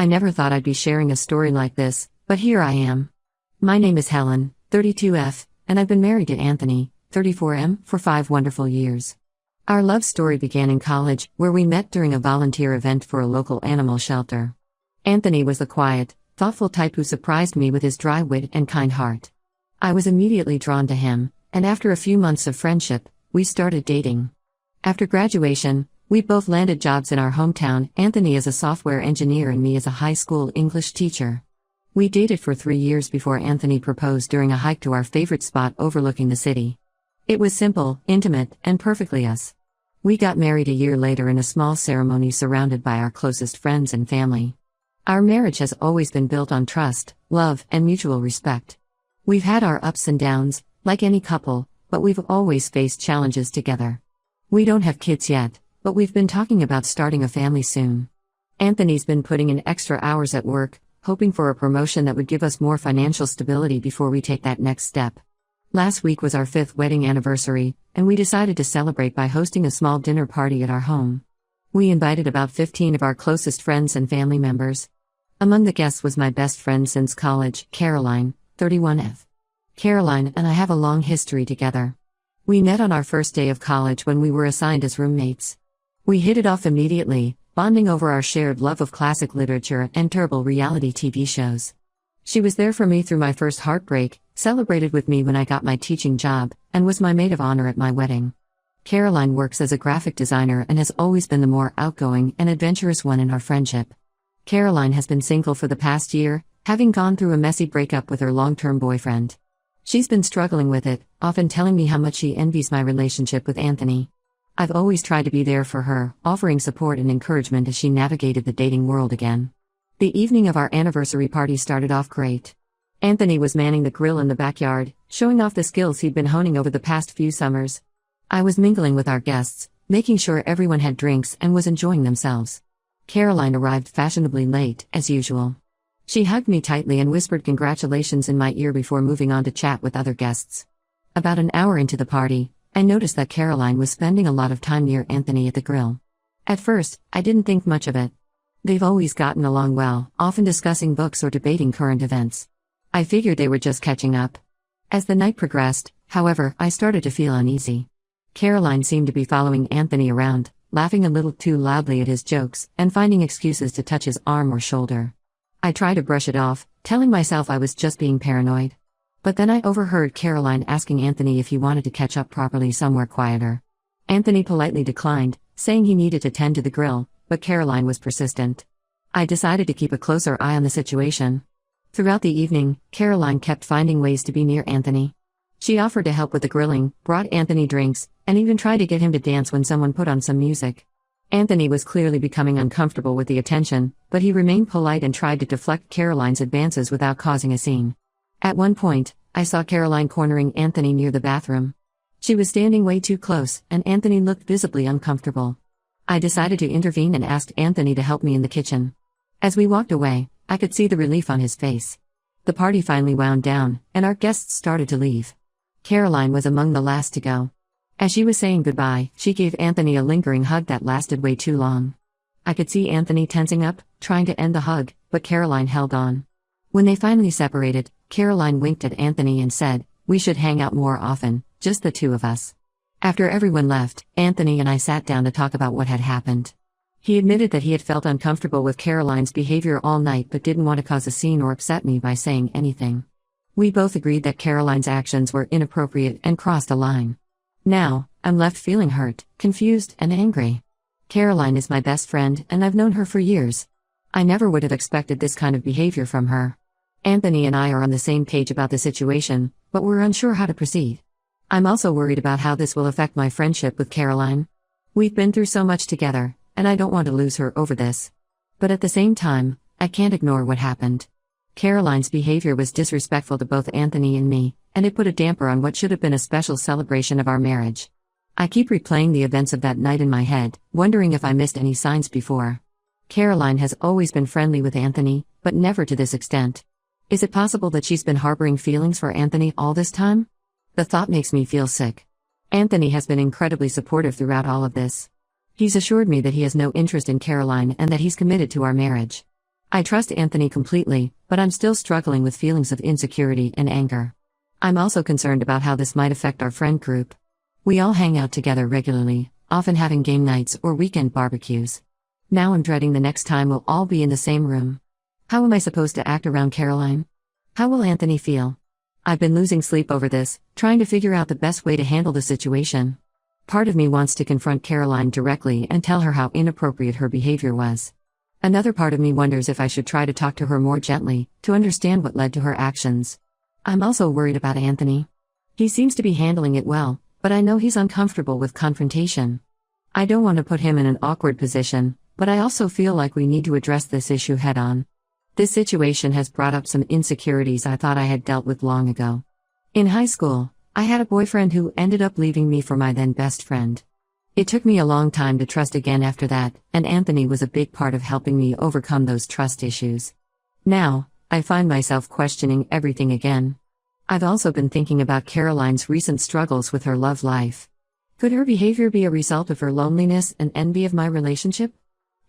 I never thought I'd be sharing a story like this, but here I am. My name is Helen, 32F, and I've been married to Anthony, 34M, for 5 wonderful years. Our love story began in college, where we met during a volunteer event for a local animal shelter. Anthony was the quiet, thoughtful type who surprised me with his dry wit and kind heart. I was immediately drawn to him, and after a few months of friendship, we started dating. After graduation, we both landed jobs in our hometown, Anthony as a software engineer and me as a high school English teacher. We dated for 3 years before Anthony proposed during a hike to our favorite spot overlooking the city. It was simple, intimate, and perfectly us. We got married a year later in a small ceremony surrounded by our closest friends and family. Our marriage has always been built on trust, love, and mutual respect. We've had our ups and downs, like any couple, but we've always faced challenges together. We don't have kids yet, but we've been talking about starting a family soon. Anthony's been putting in extra hours at work, hoping for a promotion that would give us more financial stability before we take that next step. Last week was our 5th wedding anniversary, and we decided to celebrate by hosting a small dinner party at our home. We invited about 15 of our closest friends and family members. Among the guests was my best friend since college, Caroline, 31F. Caroline and I have a long history together. We met on our first day of college when we were assigned as roommates. We hit it off immediately, bonding over our shared love of classic literature and terrible reality TV shows. She was there for me through my first heartbreak, celebrated with me when I got my teaching job, and was my maid of honor at my wedding. Caroline works as a graphic designer and has always been the more outgoing and adventurous one in our friendship. Caroline has been single for the past year, having gone through a messy breakup with her long-term boyfriend. She's been struggling with it, often telling me how much she envies my relationship with Anthony. I've always tried to be there for her, offering support and encouragement as she navigated the dating world again. The evening of our anniversary party started off great. Anthony was manning the grill in the backyard, showing off the skills he'd been honing over the past few summers. I was mingling with our guests, making sure everyone had drinks and was enjoying themselves. Caroline arrived fashionably late, as usual. She hugged me tightly and whispered congratulations in my ear before moving on to chat with other guests. About an hour into the party, I noticed that Caroline was spending a lot of time near Anthony at the grill. At first, I didn't think much of it. They've always gotten along well, often discussing books or debating current events. I figured they were just catching up. As the night progressed, however, I started to feel uneasy. Caroline seemed to be following Anthony around, laughing a little too loudly at his jokes, and finding excuses to touch his arm or shoulder. I tried to brush it off, telling myself I was just being paranoid. But then I overheard Caroline asking Anthony if he wanted to catch up properly somewhere quieter. Anthony politely declined, saying he needed to tend to the grill, but Caroline was persistent. I decided to keep a closer eye on the situation. Throughout the evening, Caroline kept finding ways to be near Anthony. She offered to help with the grilling, brought Anthony drinks, and even tried to get him to dance when someone put on some music. Anthony was clearly becoming uncomfortable with the attention, but he remained polite and tried to deflect Caroline's advances without causing a scene. At one point, I saw Caroline cornering Anthony near the bathroom. She was standing way too close, and Anthony looked visibly uncomfortable. I decided to intervene and asked Anthony to help me in the kitchen. As we walked away, I could see the relief on his face. The party finally wound down, and our guests started to leave. Caroline was among the last to go. As she was saying goodbye, she gave Anthony a lingering hug that lasted way too long. I could see Anthony tensing up, trying to end the hug, but Caroline held on. When they finally separated, Caroline winked at Anthony and said, "We should hang out more often, just the two of us." After everyone left, Anthony and I sat down to talk about what had happened. He admitted that he had felt uncomfortable with Caroline's behavior all night but didn't want to cause a scene or upset me by saying anything. We both agreed that Caroline's actions were inappropriate and crossed a line. Now, I'm left feeling hurt, confused, and angry. Caroline is my best friend, and I've known her for years. I never would have expected this kind of behavior from her. Anthony and I are on the same page about the situation, but we're unsure how to proceed. I'm also worried about how this will affect my friendship with Caroline. We've been through so much together, and I don't want to lose her over this. But at the same time, I can't ignore what happened. Caroline's behavior was disrespectful to both Anthony and me, and it put a damper on what should have been a special celebration of our marriage. I keep replaying the events of that night in my head, wondering if I missed any signs before. Caroline has always been friendly with Anthony, but never to this extent. Is it possible that she's been harboring feelings for Anthony all this time? The thought makes me feel sick. Anthony has been incredibly supportive throughout all of this. He's assured me that he has no interest in Caroline and that he's committed to our marriage. I trust Anthony completely, but I'm still struggling with feelings of insecurity and anger. I'm also concerned about how this might affect our friend group. We all hang out together regularly, often having game nights or weekend barbecues. Now I'm dreading the next time we'll all be in the same room. How am I supposed to act around Caroline? How will Anthony feel? I've been losing sleep over this, trying to figure out the best way to handle the situation. Part of me wants to confront Caroline directly and tell her how inappropriate her behavior was. Another part of me wonders if I should try to talk to her more gently, to understand what led to her actions. I'm also worried about Anthony. He seems to be handling it well, but I know he's uncomfortable with confrontation. I don't want to put him in an awkward position, but I also feel like we need to address this issue head-on. This situation has brought up some insecurities I thought I had dealt with long ago. In high school, I had a boyfriend who ended up leaving me for my then best friend. It took me a long time to trust again after that, and Anthony was a big part of helping me overcome those trust issues. Now, I find myself questioning everything again. I've also been thinking about Caroline's recent struggles with her love life. Could her behavior be a result of her loneliness and envy of my relationship?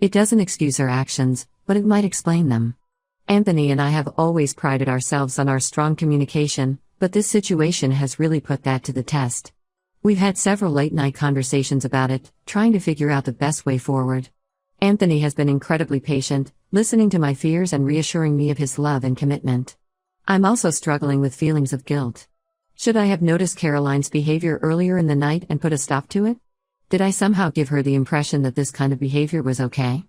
It doesn't excuse her actions, but it might explain them. Anthony and I have always prided ourselves on our strong communication, but this situation has really put that to the test. We've had several late-night conversations about it, trying to figure out the best way forward. Anthony has been incredibly patient, listening to my fears and reassuring me of his love and commitment. I'm also struggling with feelings of guilt. Should I have noticed Caroline's behavior earlier in the night and put a stop to it? Did I somehow give her the impression that this kind of behavior was okay?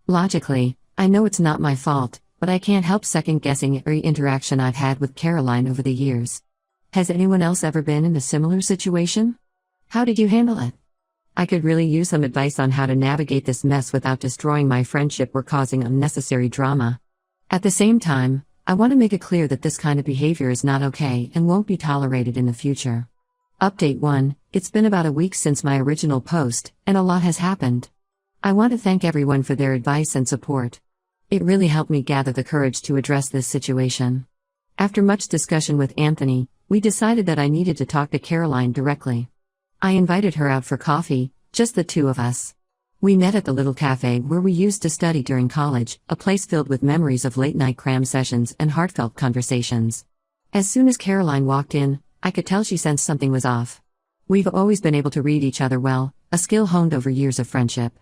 Logically, I know it's not my fault, but I can't help second-guessing every interaction I've had with Caroline over the years. Has anyone else ever been in a similar situation? How did you handle it? I could really use some advice on how to navigate this mess without destroying my friendship or causing unnecessary drama. At the same time, I want to make it clear that this kind of behavior is not okay and won't be tolerated in the future. Update 1: It's been about a week since my original post, and a lot has happened. I want to thank everyone for their advice and support. It really helped me gather the courage to address this situation. After much discussion with Anthony, we decided that I needed to talk to Caroline directly. I invited her out for coffee, just the two of us. We met at the little cafe where we used to study during college, a place filled with memories of late-night cram sessions and heartfelt conversations. As soon as Caroline walked in, I could tell she sensed something was off. We've always been able to read each other well, a skill honed over years of friendship.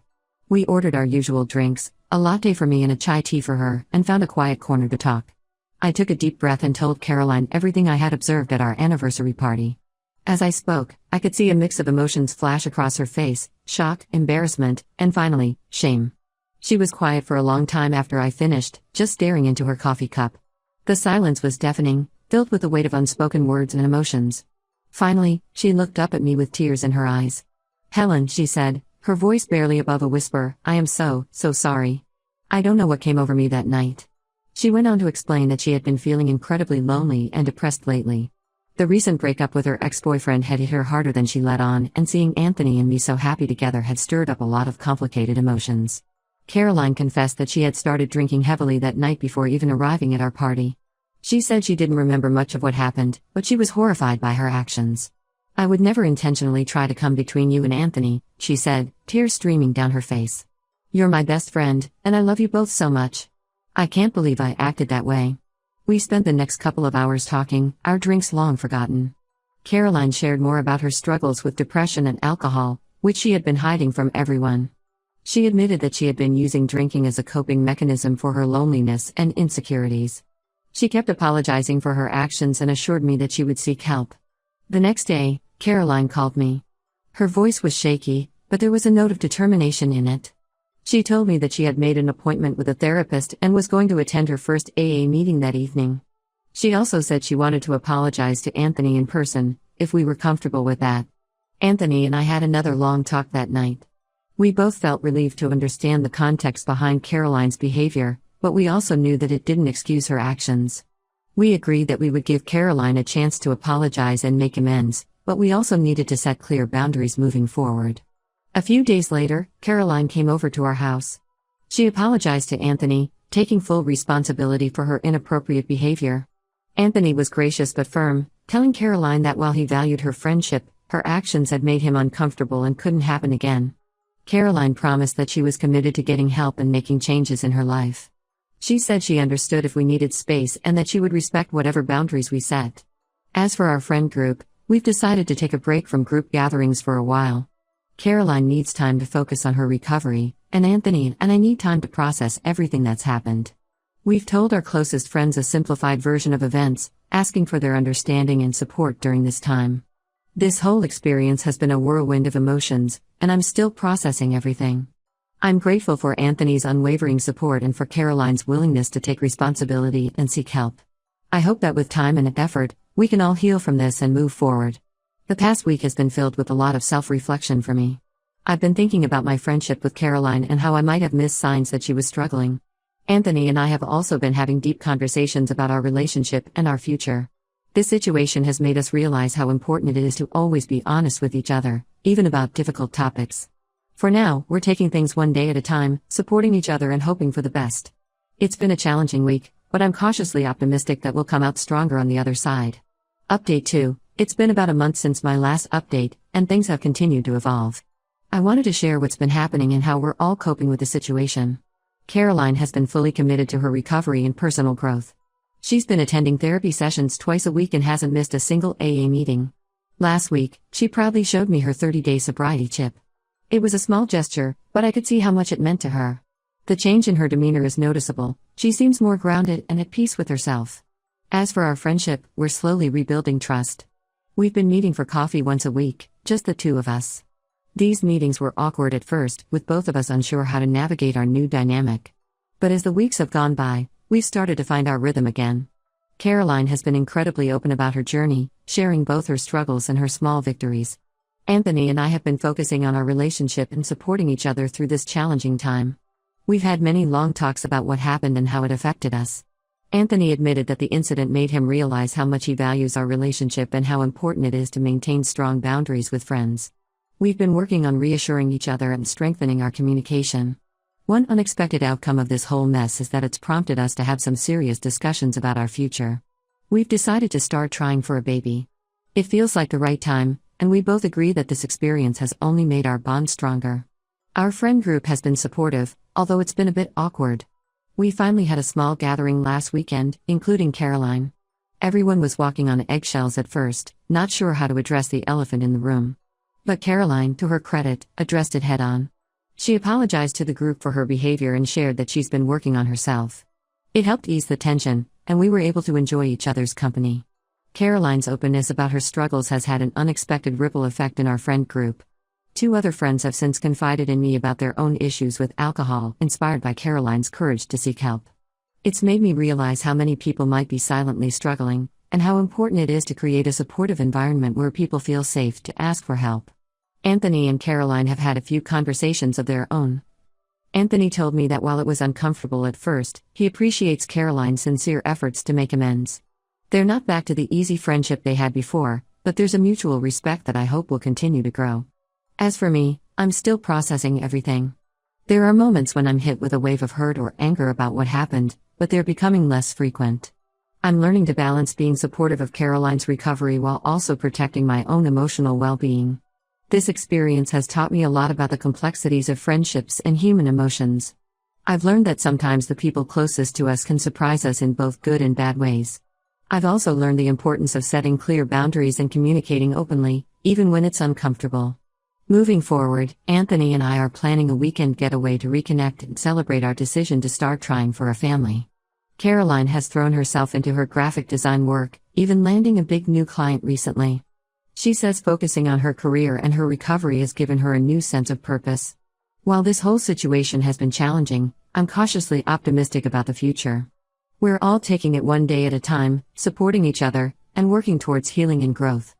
We ordered our usual drinks, a latte for me and a chai tea for her, and found a quiet corner to talk. I took a deep breath and told Caroline everything I had observed at our anniversary party. As I spoke, I could see a mix of emotions flash across her face: shock, embarrassment, and finally, shame. She was quiet for a long time after I finished, just staring into her coffee cup. The silence was deafening, filled with the weight of unspoken words and emotions. Finally, she looked up at me with tears in her eyes. "Helen," she said, her voice barely above a whisper, "I am so sorry. I don't know what came over me that night." She went on to explain that she had been feeling incredibly lonely and depressed lately. The recent breakup with her ex-boyfriend had hit her harder than she let on, and seeing Anthony and me so happy together had stirred up a lot of complicated emotions. Caroline confessed that she had started drinking heavily that night before even arriving at our party. She said she didn't remember much of what happened, but she was horrified by her actions. "I would never intentionally try to come between you and Anthony," she said, tears streaming down her face. "You're my best friend, and I love you both so much. I can't believe I acted that way." We spent the next couple of hours talking, our drinks long forgotten. Caroline shared more about her struggles with depression and alcohol, which she had been hiding from everyone. She admitted that she had been using drinking as a coping mechanism for her loneliness and insecurities. She kept apologizing for her actions and assured me that she would seek help. The next day, Caroline called me. Her voice was shaky, but there was a note of determination in it. She told me that she had made an appointment with a therapist and was going to attend her first AA meeting that evening. She also said she wanted to apologize to Anthony in person, if we were comfortable with that. Anthony and I had another long talk that night. We both felt relieved to understand the context behind Caroline's behavior, but we also knew that it didn't excuse her actions. We agreed that we would give Caroline a chance to apologize and make amends, but we also needed to set clear boundaries moving forward. A few days later, Caroline came over to our house. She apologized to Anthony, taking full responsibility for her inappropriate behavior. Anthony was gracious but firm, telling Caroline that while he valued her friendship, her actions had made him uncomfortable and couldn't happen again. Caroline promised that she was committed to getting help and making changes in her life. She said she understood if we needed space and that she would respect whatever boundaries we set. As for our friend group, we've decided to take a break from group gatherings for a while. Caroline needs time to focus on her recovery, and Anthony and I need time to process everything that's happened. We've told our closest friends a simplified version of events, asking for their understanding and support during this time. This whole experience has been a whirlwind of emotions, and I'm still processing everything. I'm grateful for Anthony's unwavering support and for Caroline's willingness to take responsibility and seek help. I hope that with time and effort, we can all heal from this and move forward. The past week has been filled with a lot of self-reflection for me. I've been thinking about my friendship with Caroline and how I might have missed signs that she was struggling. Anthony and I have also been having deep conversations about our relationship and our future. This situation has made us realize how important it is to always be honest with each other, even about difficult topics. For now, we're taking things one day at a time, supporting each other and hoping for the best. It's been a challenging week, but I'm cautiously optimistic that we'll come out stronger on the other side. Update 2. It's been about a month since my last update, and things have continued to evolve. I wanted to share what's been happening and how we're all coping with the situation. Caroline has been fully committed to her recovery and personal growth. She's been attending therapy sessions twice a week and hasn't missed a single AA meeting. Last week, she proudly showed me her 30-day sobriety chip. It was a small gesture, but I could see how much it meant to her. The change in her demeanor is noticeable. She seems more grounded and at peace with herself. As for our friendship, we're slowly rebuilding trust. We've been meeting for coffee once a week, just the two of us. These meetings were awkward at first, with both of us unsure how to navigate our new dynamic. But as the weeks have gone by, we've started to find our rhythm again. Caroline has been incredibly open about her journey, sharing both her struggles and her small victories. Anthony and I have been focusing on our relationship and supporting each other through this challenging time. We've had many long talks about what happened and how it affected us. Anthony admitted that the incident made him realize how much he values our relationship and how important it is to maintain strong boundaries with friends. We've been working on reassuring each other and strengthening our communication. One unexpected outcome of this whole mess is that it's prompted us to have some serious discussions about our future. We've decided to start trying for a baby. It feels like the right time, and we both agree that this experience has only made our bond stronger. Our friend group has been supportive, although it's been a bit awkward. We finally had a small gathering last weekend, including Caroline. Everyone was walking on eggshells at first, not sure how to address the elephant in the room. But Caroline, to her credit, addressed it head-on. She apologized to the group for her behavior and shared that she's been working on herself. It helped ease the tension, and we were able to enjoy each other's company. Caroline's openness about her struggles has had an unexpected ripple effect in our friend group. 2 other friends have since confided in me about their own issues with alcohol, inspired by Caroline's courage to seek help. It's made me realize how many people might be silently struggling, and how important it is to create a supportive environment where people feel safe to ask for help. Anthony and Caroline have had a few conversations of their own. Anthony told me that while it was uncomfortable at first, he appreciates Caroline's sincere efforts to make amends. They're not back to the easy friendship they had before, but there's a mutual respect that I hope will continue to grow. As for me, I'm still processing everything. There are moments when I'm hit with a wave of hurt or anger about what happened, but they're becoming less frequent. I'm learning to balance being supportive of Caroline's recovery while also protecting my own emotional well-being. This experience has taught me a lot about the complexities of friendships and human emotions. I've learned that sometimes the people closest to us can surprise us in both good and bad ways. I've also learned the importance of setting clear boundaries and communicating openly, even when it's uncomfortable. Moving forward, Anthony and I are planning a weekend getaway to reconnect and celebrate our decision to start trying for a family. Caroline has thrown herself into her graphic design work, even landing a big new client recently. She says focusing on her career and her recovery has given her a new sense of purpose. While this whole situation has been challenging, I'm cautiously optimistic about the future. We're all taking it one day at a time, supporting each other, and working towards healing and growth.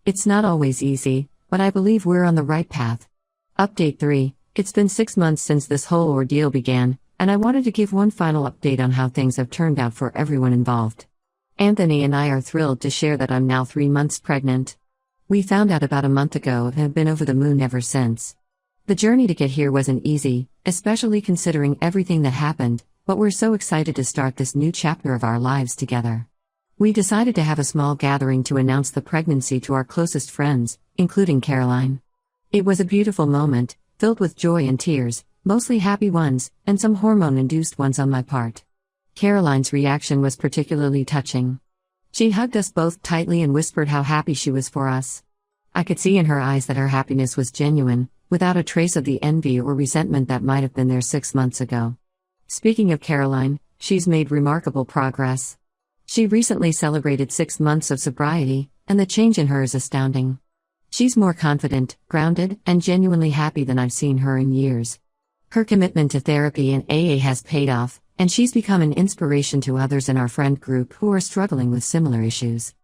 It's not always easy, but I believe we're on the right path. Update 3. It's been 6 months since this whole ordeal began, and I wanted to give one final update on how things have turned out for everyone involved. Anthony and I are thrilled to share that I'm now 3 months pregnant. We found out about a month ago and have been over the moon ever since. The journey to get here wasn't easy, especially considering everything that happened, but we're so excited to start this new chapter of our lives together. We decided to have a small gathering to announce the pregnancy to our closest friends, including Caroline. It was a beautiful moment, filled with joy and tears, mostly happy ones, and some hormone-induced ones on my part. Caroline's reaction was particularly touching. She hugged us both tightly and whispered how happy she was for us. I could see in her eyes that her happiness was genuine, without a trace of the envy or resentment that might have been there 6 months ago. Speaking of Caroline, she's made remarkable progress. She recently celebrated 6 months of sobriety, and the change in her is astounding. She's more confident, grounded, and genuinely happy than I've seen her in years. Her commitment to therapy and AA has paid off, and she's become an inspiration to others in our friend group who are struggling with similar issues.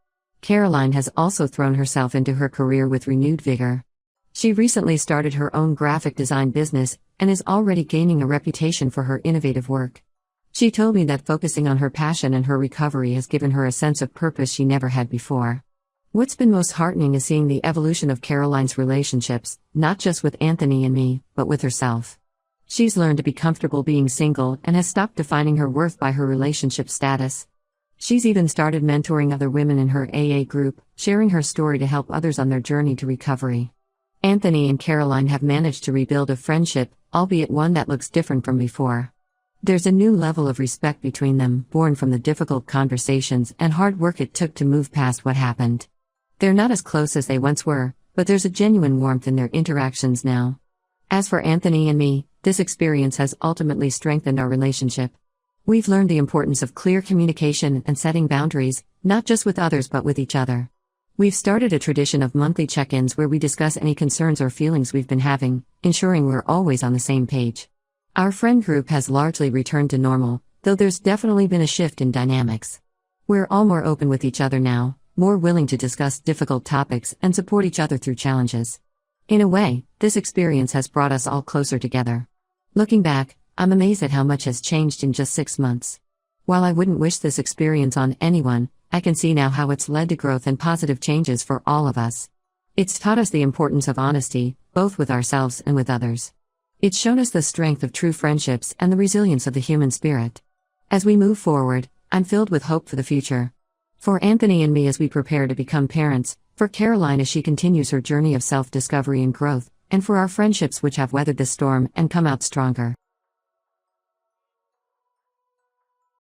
Caroline has also thrown herself into her career with renewed vigor. She recently started her own graphic design business and is already gaining a reputation for her innovative work. She told me that focusing on her passion and her recovery has given her a sense of purpose she never had before. What's been most heartening is seeing the evolution of Caroline's relationships, not just with Anthony and me, but with herself. She's learned to be comfortable being single and has stopped defining her worth by her relationship status. She's even started mentoring other women in her AA group, sharing her story to help others on their journey to recovery. Anthony and Caroline have managed to rebuild a friendship, albeit one that looks different from before. There's a new level of respect between them, born from the difficult conversations and hard work it took to move past what happened. They're not as close as they once were, but there's a genuine warmth in their interactions now. As for Anthony and me, this experience has ultimately strengthened our relationship. We've learned the importance of clear communication and setting boundaries, not just with others but with each other. We've started a tradition of monthly check-ins where we discuss any concerns or feelings we've been having, ensuring we're always on the same page. Our friend group has largely returned to normal, though there's definitely been a shift in dynamics. We're all more open with each other now, more willing to discuss difficult topics and support each other through challenges. In a way, this experience has brought us all closer together. Looking back, I'm amazed at how much has changed in just 6 months. While I wouldn't wish this experience on anyone, I can see now how it's led to growth and positive changes for all of us. It's taught us the importance of honesty, both with ourselves and with others. It's shown us the strength of true friendships and the resilience of the human spirit. As we move forward, I'm filled with hope for the future. For Anthony and me as we prepare to become parents, for Caroline as she continues her journey of self-discovery and growth, and for our friendships which have weathered the storm and come out stronger.